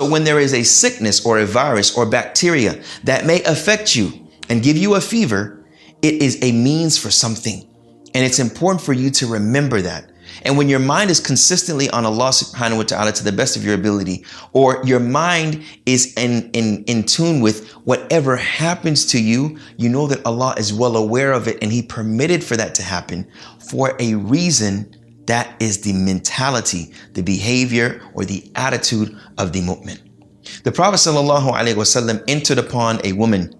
When there is a sickness or a virus or bacteria that may affect you and give you a fever, it is a means for something. And it's important for you to remember that. And when your mind is consistently on Allah subhanahu wa ta'ala to the best of your ability, or your mind is in tune with whatever happens to you, you know that Allah is well aware of it and He permitted for that to happen for a reason. That is the mentality, the behavior, or the attitude of the mu'min. The Prophet sallallahu alaihi wasallam entered upon a woman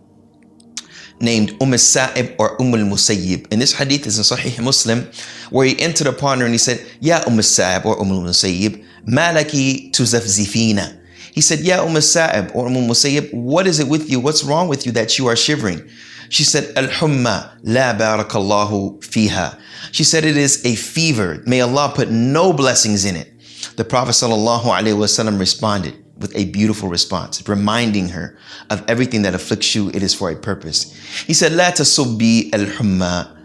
named Sa'ib or al-Musayyib. And this hadith is in Sahih Muslim, where he entered upon her and he said, Ya Sa'ib or al-Musayyib, ma laki tuzafzifina. He said, Ya Sa'ib or al-Musayyib, what is it with you? What's wrong with you that you are shivering? She said, Al-Humma la barakallahu fiha. She said, it is a fever. May Allah put no blessings in it. The Prophet sallallahu alaihi wasallam responded with a beautiful response, reminding her of everything that afflicts you, it is for a purpose. He said, La tasubbi al-humma,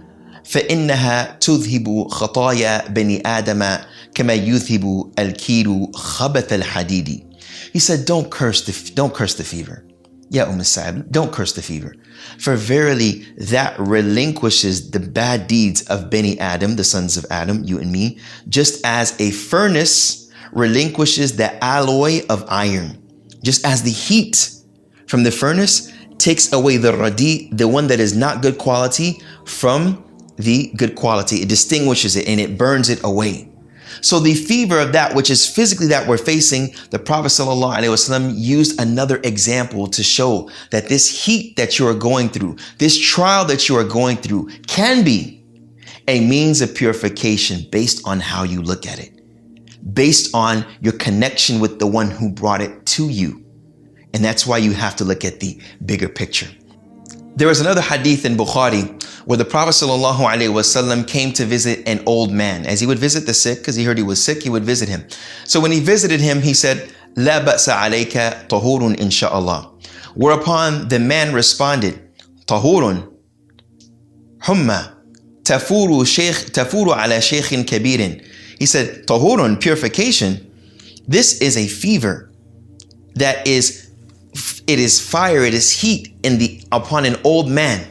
فَإِنَّهَا تُذْهِبُ خَطَايَا بَنِي آدَمَ كَمَا يُذْهِبُ الْكِيرُ خَبَثَ الْحَدِيدِ. He said, don't curse the fever. Ya Sa'ib, don't curse the fever. For verily that relinquishes the bad deeds of Bani Adam, the sons of Adam, you and me, just as a furnace relinquishes the alloy of iron. Just as the heat from the furnace takes away the radi, the one that is not good quality, from the good quality. It distinguishes it and it burns it away. So the fever of that which is physically that we're facing, the Prophet ﷺ used another example to show that this heat that you are going through, this trial that you are going through, can be a means of purification based on how you look at it, based on your connection with the one who brought it to you. And that's why you have to look at the bigger picture. There was another hadith in Bukhari where the Prophet ﷺ came to visit an old man. As he would visit the sick, because he heard he was sick, he would visit him. So when he visited him, he said, La ba'sa alayka tahurun insha'Allah. Whereupon the man responded, Tahurun, humma, tafuru ala shaykhin kabirin. He said, Tahurun, purification. This is a fever that it is fire, it is heat upon an old man.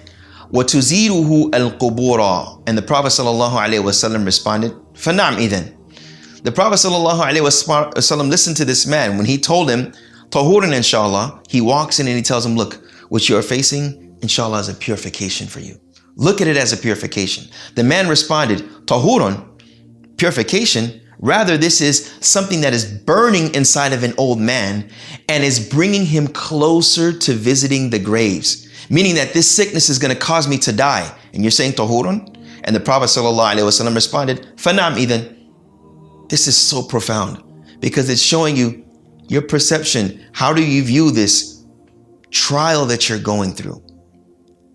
وَتُزِيلُهُ الْقُبُورَ. And the Prophet ﷺ responded, فَنَعْمْ إِذَنْ. The Prophet ﷺ listened to this man. When he told him, Tahurun inshallah, he walks in and he tells him, look, what you are facing, inshallah, is a purification for you. Look at it as a purification. The man responded, Tahurun, purification? Rather, this is something that is burning inside of an old man and is bringing him closer to visiting the graves. Meaning that this sickness is going to cause me to die. And you're saying tahurun? And the Prophet ﷺ responded, Fanam idan. This is so profound because it's showing you your perception. How do you view this trial that you're going through?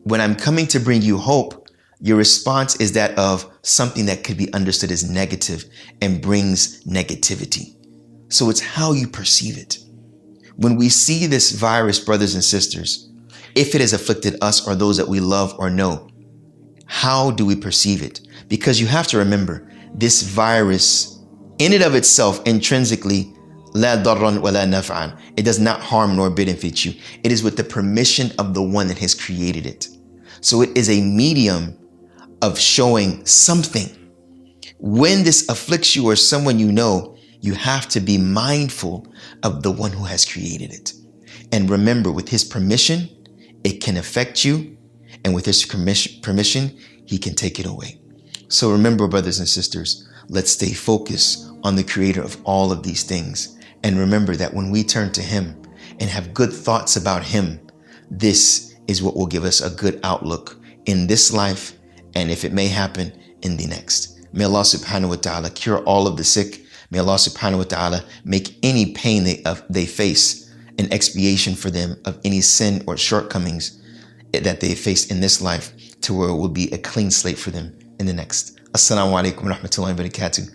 When I'm coming to bring you hope, your response is that of something that could be understood as negative and brings negativity. So it's how you perceive it. When we see this virus, brothers and sisters, if it has afflicted us or those that we love or know, how do we perceive it? Because you have to remember, this virus in and of itself, intrinsically, la darran wa la naf'an. It does not harm nor benefit you. It is with the permission of the one that has created it. So it is a medium of showing something. When this afflicts you or someone you know, you have to be mindful of the one who has created it. And remember, with his permission, it can affect you, and with his permission, he can take it away. So remember, brothers and sisters, let's stay focused on the creator of all of these things. And remember that when we turn to him and have good thoughts about him, this is what will give us a good outlook in this life, and if it may happen, in the next. May Allah subhanahu wa ta'ala cure all of the sick. May Allah subhanahu wa ta'ala make any pain they face an expiation for them of any sin or shortcomings that they face in this life, to where it will be a clean slate for them in the next. Assalamu alaikum wa rahmatullahi wa barakatuh.